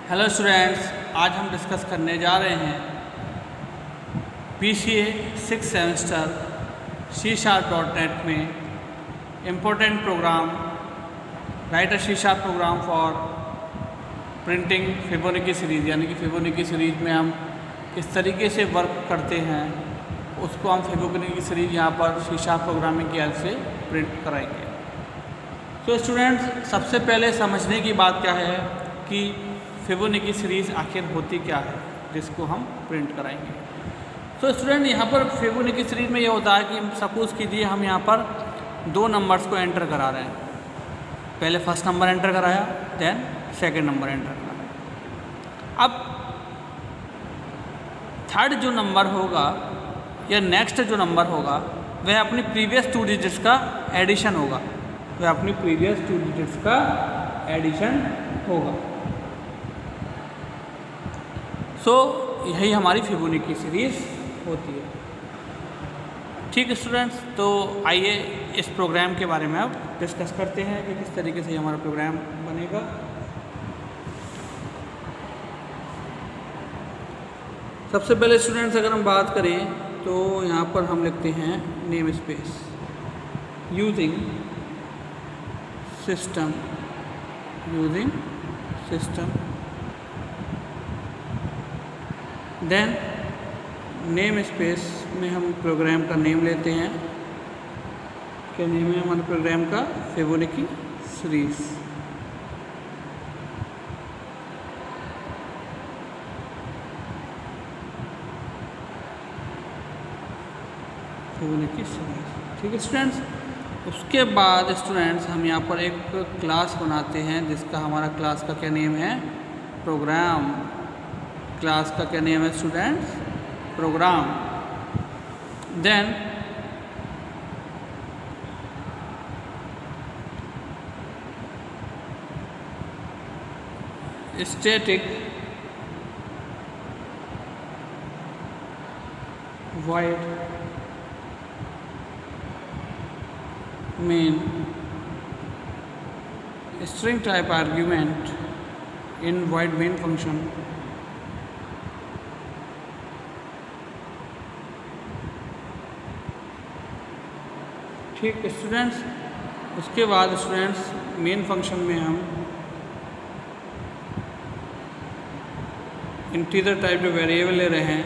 Hello students, आज हम discuss करने जा रहे हैं PCA 6 सेमेस्टर C#.NET में important program write a C# program for printing Fibonacci series. यानी कि फिबोनाची सीरीज़ में हम किस तरीके से वर्क करते हैं उसको हम फिबोनाची सीरीज़ यहाँ पर C# प्रोग्रामिंग की हेल्प से प्रिंट कराएंगे। तो स्टूडेंट्स, सबसे पहले समझने की बात क्या है कि फिबोनाची सीरीज़ आखिर होती क्या है जिसको हम प्रिंट कराएंगे। तो स्टूडेंट, यहाँ पर फिबोनाची सीरीज़ में ये होता है कि सपोज़ कीजिए हम यहाँ पर दो नंबर्स को एंटर करा रहे हैं। पहले फर्स्ट नंबर एंटर कराया, देन सेकंड नंबर एंटर कराया। अब थर्ड जो नंबर होगा या नेक्स्ट जो नंबर होगा वह अपनी प्रीवियस टू डिजिट्स का एडिशन होगा, वह अपनी प्रीवियस टू डिजिट्स का एडिशन होगा। सो यही हमारी फिबोनाची सीरीज़ होती है। ठीक है स्टूडेंट्स, तो आइए इस प्रोग्राम के बारे में अब डिस्कस करते हैं कि किस तरीके से हमारा प्रोग्राम बनेगा। सबसे पहले स्टूडेंट्स, अगर हम बात करें तो यहाँ पर हम लिखते हैं name space using system then name space में हम प्रोग्राम का नेम लेते हैं। क्या नेम है हमारे प्रोग्राम का? Fibonacci series. फिबोनाची सीरीज़, ठीक है स्टूडेंट्स। उसके बाद स्टूडेंट्स हम यहाँ पर एक क्लास बनाते हैं जिसका हमारा क्लास का क्या नेम है? प्रोग्राम। क्लास का क्या नेम है students? Program. Then static void main string type argument in void main function ठीक है स्टूडेंट्स। उसके बाद स्टूडेंट्स मेन फंक्शन में हम इंटीजर टाइप के वेरिएबल ले रहे हैं।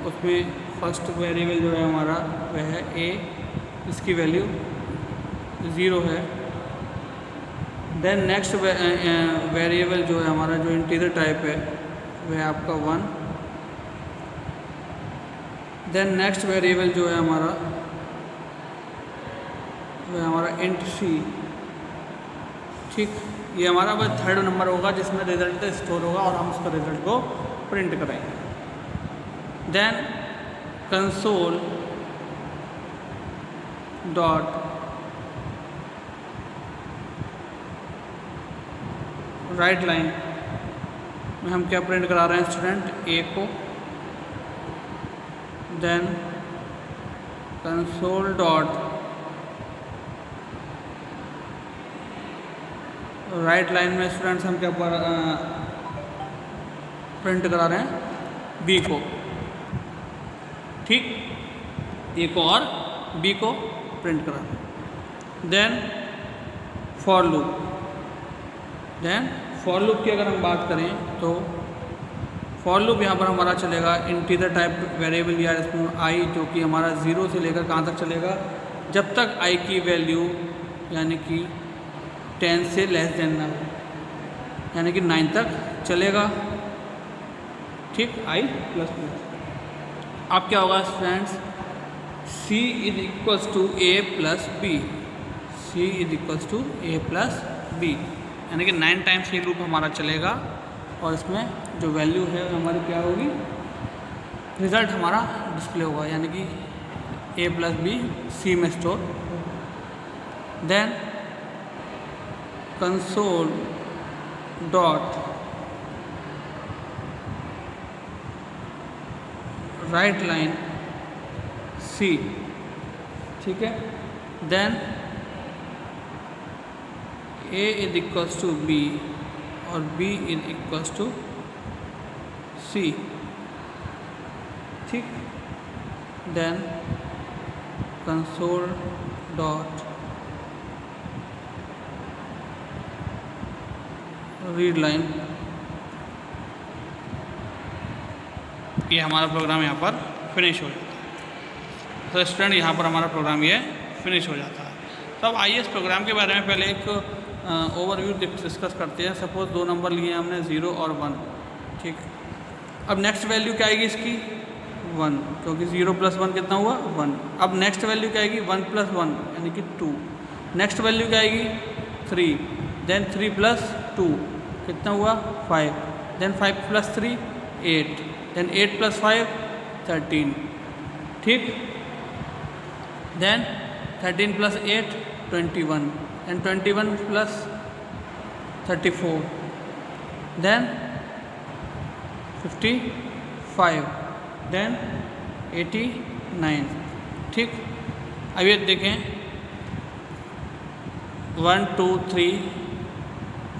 उसमें फर्स्ट वेरिएबल जो है हमारा वह है a, इसकी वैल्यू 0 है। देन नेक्स्ट वेरिएबल जो है हमारा जो इंटीजर टाइप है वह आपका 1। देन नेक्स्ट वेरिएबल जो है हमारा वह हमारा इंट c। ठीक, ये हमारा वह थर्ड नंबर होगा जिसमें रिजल्ट स्टोर होगा और हम उसका रिजल्ट को प्रिंट कराएंगे। Then console dot write line में हम क्या प्रिंट करा रहे हैं स्टूडेंट? a को। Then console dot write line में स्टूडेंट्स हम क्या प्रिंट करा रहे हैं? b को। ठीक, a को और b को प्रिंट करा रहे हैं। Then for loop. Then for loop की अगर हम बात करें तो फॉर लूप यहाँ पर हमारा चलेगा इंटीजर टाइप वेरिएबल या इसमें i, जो कि हमारा 0 से लेकर कहाँ तक चलेगा? जब तक i की वैल्यू यानी कि 10 से लेस देन ना हो, यानी कि 9 तक चलेगा। ठीक, i प्लस प्लस। अब क्या होगा students? c is equals to a plus B. c is equals to a plus B, यानी कि 9 टाइम्स ये लूप हमारा चलेगा और इसमें जो वैल्यू है हमारी क्या होगी? रिज़ल्ट हमारा डिस्प्ले होगा, यानी कि a प्लस बी c में store. Then console dot write line c। ठीक है। देन a is equals to b और b is equals to c, ठीक। Then console dot read line, ये हमारा प्रोग्राम यहाँ पर फिनिश हो जाता है। तो स्टूडेंट यहाँ पर हमारा प्रोग्राम ये फिनिश हो जाता है। तो अब आइए इस प्रोग्राम के बारे में पहले एक ओवरव्यू डिस्कस करते हैं। सपोज दो नंबर लिए हमने 0 और 1, ठीक। अब नेक्स्ट वैल्यू क्या आएगी इसकी 1, क्योंकि 0 + 1 कितना हुआ 1। अब नेक्स्ट वैल्यू क्या आएगी 1 + 1 यानी कि 2। नेक्स्ट वैल्यू क्या आएगी 3, देन 3 + 2 कितना हुआ 5, देन 5 + 3 8, देन 8 + 5 13, ठीक। देन 13 + 8 21, and 21 + 34, then 55, then 89, ठीक। अब ये देखें 1 2 3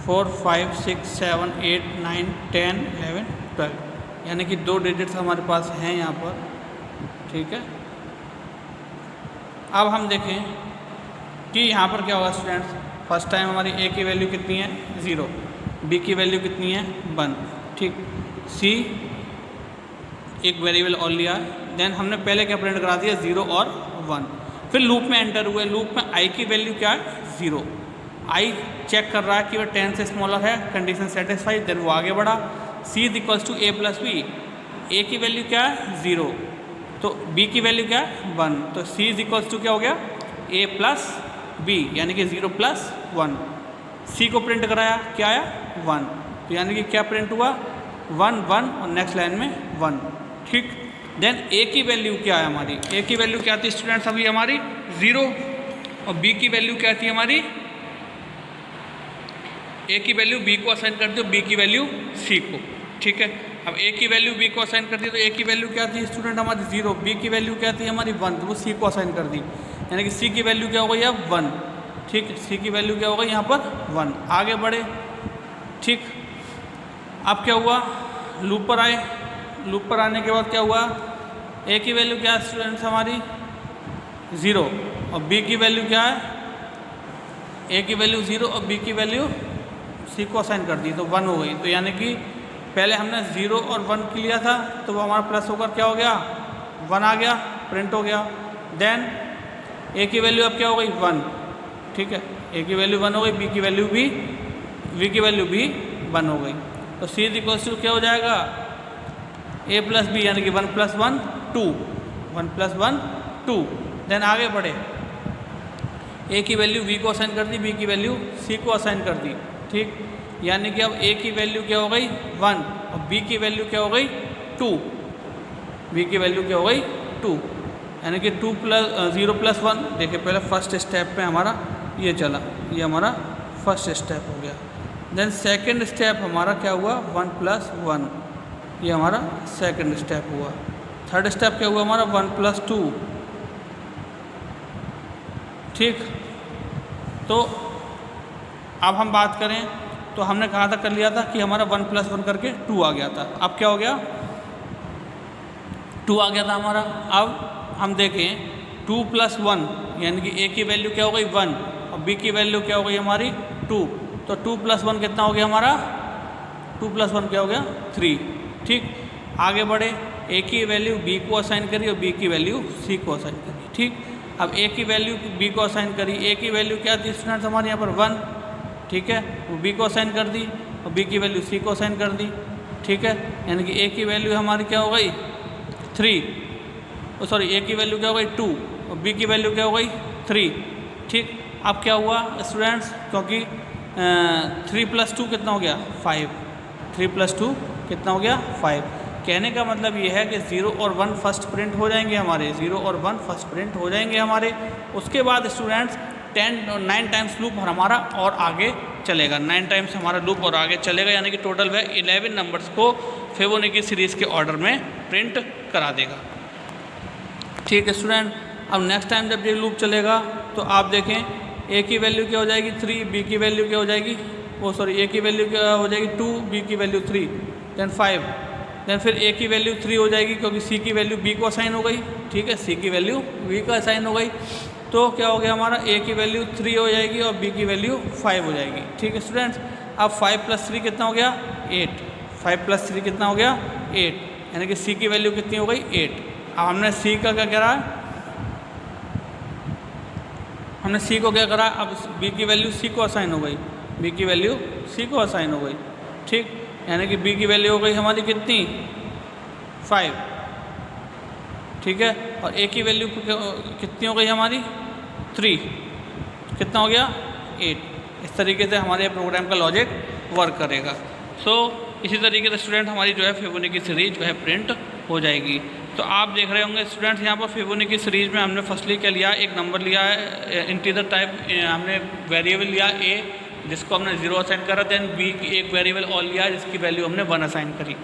4 5 6 7 8 9 10 11 12, यानी कि 2 डिजिट्स हमारे पास हैं यहाँ पर, ठीक है। अब हम देखें कि यहाँ पर क्या होगा स्टूडेंट्स। फर्स्ट टाइम हमारी a की वैल्यू कितनी है 0, b की वैल्यू कितनी है 1, ठीक। c एक वेरिएबल और लिया, देन हमने पहले क्या प्रिंट करा दिया 0 और 1। फिर लूप में एंटर हुए, लूप में i की वैल्यू क्या है 0। i चेक कर रहा है कि वह 10 से स्मॉलर है, कंडीशन सेटिस्फाइड, देन वो आगे बढ़ा। c is equals to a + b, a की वैल्यू क्या है 0, तो b की वैल्यू क्या है 1, तो c इज इक्वल्स टू क्या हो गया a + b, यानी कि 0 + 1। c को प्रिंट कराया, क्या आया 1, तो यानी कि क्या प्रिंट हुआ 1 1 और नेक्स्ट लाइन में 1, ठीक। देन a की वैल्यू क्या है हमारी, a की वैल्यू क्या थी स्टूडेंट्स अभी हमारी 0, और b की वैल्यू क्या थी हमारी, a की वैल्यू b को असाइन कर दो, b की वैल्यू c को, ठीक है। अब a की वैल्यू b को असाइन कर दी, तो a की वैल्यू क्या थी स्टूडेंट हमारी 0, b की वैल्यू क्या थी हमारी 1, तो वो c को असाइन कर दी, यानी कि c की वैल्यू क्या हो गई अब 1, ठीक। c की वैल्यू क्या हो गई यहाँ पर 1, आगे बढ़े, ठीक। अब क्या हुआ लूप पर आए, लूप पर आने के बाद क्या हुआ a की वैल्यू क्या है स्टूडेंट्स हमारी 0, और b की वैल्यू क्या है, a की वैल्यू 0 और b की वैल्यू c को असाइन कर दी, तो 1 हो गई। तो यानी कि पहले हमने 0 और 1 की लिया था, तो वो हमारा प्लस होकर क्या हो गया 1 आ गया, प्रिंट हो गया। देन a की वैल्यू अब क्या हो गई 1, ठीक है, a की वैल्यू 1 हो गई, b की वैल्यू भी, v की वैल्यू भी 1 हो गई, तो c इज इक्वल्स टू क्या हो जाएगा a + b, यानी कि 1 + 1 2, 1 + 1 2। देन आगे बढ़े, a की वैल्यू v को असाइन कर दी, b की वैल्यू c को असाइन कर दी, ठीक। यानी कि अब a की वैल्यू क्या हो गई 1 और b की वैल्यू क्या हो गई 2, b की वैल्यू क्या हो गई 2, यानी कि 2 + 0 + 1। देखिए पहले फर्स्ट स्टेप पे हमारा ये चला, ये हमारा फर्स्ट स्टेप हो गया। देन सेकंड स्टेप हमारा क्या हुआ 1 + 1, ये हमारा सेकंड स्टेप हुआ। थर्ड स्टेप क्या हुआ हमारा 1 + 2, ठीक। तो अब हम बात करें तो हमने कहा था कर लिया था कि हमारा 1 + 1 करके 2 आ गया था। अब क्या हो गया 2 आ गया था हमारा। अब हम देखें 2 + 1 यानी कि a की वैल्यू क्या हो गई 1 और b की वैल्यू क्या हो गई हमारी 2, तो 2 + 1 कितना हो गया हमारा 2 + 1 क्या हो गया 3, ठीक। आगे बढ़े, a की वैल्यू b को असाइन करी और b की वैल्यू c को असाइन करी, ठीक। अब a की वैल्यू b को असाइन करी, a की वैल्यू क्या थी स्टूडेंट्स हमारे यहाँ पर 1, ठीक है, वो b को असाइन कर दी और b की वैल्यू c को असाइन कर दी, ठीक है। यानी कि a की वैल्यू हमारी क्या हो गई 3, सॉरी a की वैल्यू क्या हो गई 2 और b की वैल्यू क्या हो गई 3, ठीक। अब क्या हुआ स्टूडेंट्स, क्योंकि 3 + 2 कितना हो गया 5, 3 + 2 कितना हो गया 5। कहने का मतलब ये है कि 0 और 1 फर्स्ट प्रिंट हो जाएंगे हमारे, 0 और 1 फर्स्ट प्रिंट हो जाएंगे हमारे। उसके बाद स्टूडेंट्स 9 टाइम्स लूप हमारा और आगे चलेगा, 9 टाइम्स हमारा लूप और आगे चलेगा, यानी कि टोटल वह 11 नंबर्स को फिबोनाची सीरीज़ के ऑर्डर में प्रिंट करा देगा, ठीक है स्टूडेंट। अब नेक्स्ट टाइम जब ये लूप चलेगा तो आप देखें a की वैल्यू क्या हो जाएगी 3, b की वैल्यू क्या हो जाएगी ए की वैल्यू क्या हो जाएगी 2, बी की वैल्यू 3, देन 5, देन फिर ए की वैल्यू 3 हो जाएगी क्योंकि सी की वैल्यू बी को असाइन हो गई, ठीक है, सी की वैल्यू बी को असाइन हो गई। तो क्या हो गया हमारा, ए की वैल्यू 3 हो जाएगी और बी की वैल्यू 5 हो जाएगी, ठीक है स्टूडेंट्स। अब 5 + 3 कितना हो गया 8, 5 + 3 कितना हो गया 8, यानी कि सी की वैल्यू कितनी हो गई 8। अब हमने सी का क्या करा, हमने सी को क्या करा, अब बी की वैल्यू सी को असाइन हो गई, बी की वैल्यू सी को असाइन हो गई, ठीक, यानी कि बी की वैल्यू हो गई हमारी कितनी 5, ठीक है, और ए की वैल्यू कितनी हो गई हमारी 3, कितना हो गया 8। इस तरीके से हमारे प्रोग्राम का लॉजिक वर्क करेगा। सो इसी तरीके से स्टूडेंट हमारी जो है फिबोनाची सीरीज जो है प्रिंट हो जाएगी। तो आप देख रहे होंगे स्टूडेंट्स यहाँ पर फिबोनाची सीरीज में हमने फर्स्टली क्या लिया, एक नंबर लिया है इंटीजर टाइप, हमने वेरिएबल लिया ए जिसको हमने 0 असाइन करा, देन बी की एक वेरिएबल और लिया जिसकी वैल्यू हमने 1 असाइन करी,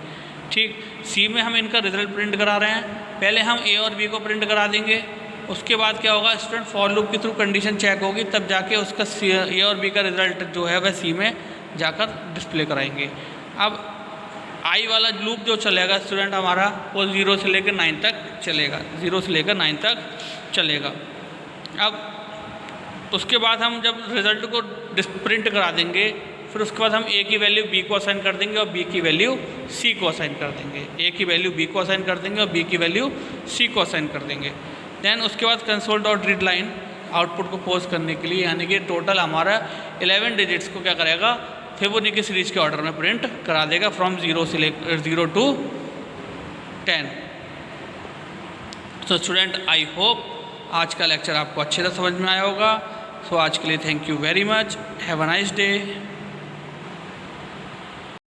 ठीक। सी में हम इनका रिजल्ट प्रिंट करा रहे हैं, पहले हम ए और बी को प्रिंट करा देंगे, उसके बाद क्या होगा स्टूडेंट फॉर लूप के थ्रू कंडीशन चेक होगी, तब जाके उसका ए और बी का रिजल्ट जो है वह सी में जाकर डिस्प्ले कराएंगे। अब आई वाला लूप जो चलेगा स्टूडेंट हमारा वो 0 से लेकर 9 तक चलेगा, 0 से लेकर 9 तक चलेगा। अब उसके बाद हम जब रिज़ल्ट को प्रिंट करा देंगे, फिर उसके बाद हम ए की वैल्यू बी को असाइन कर देंगे और बी की वैल्यू सी को असाइन कर देंगे, ए की वैल्यू बी को असाइन कर देंगे और बी की वैल्यू सी को असाइन कर देंगे। देन उसके बाद console.readline आउटपुट को पोज करने के लिए, यानी कि टोटल हमारा 11 डिजिट्स को क्या करेगा फिबोनाची सीरीज के ऑर्डर में प्रिंट करा देगा फ्रॉम 0 to 10। तो स्टूडेंट आई होप आज का लेक्चर आपको अच्छे से समझ में आया होगा। सो आज के लिए thank you very much, have a nice day.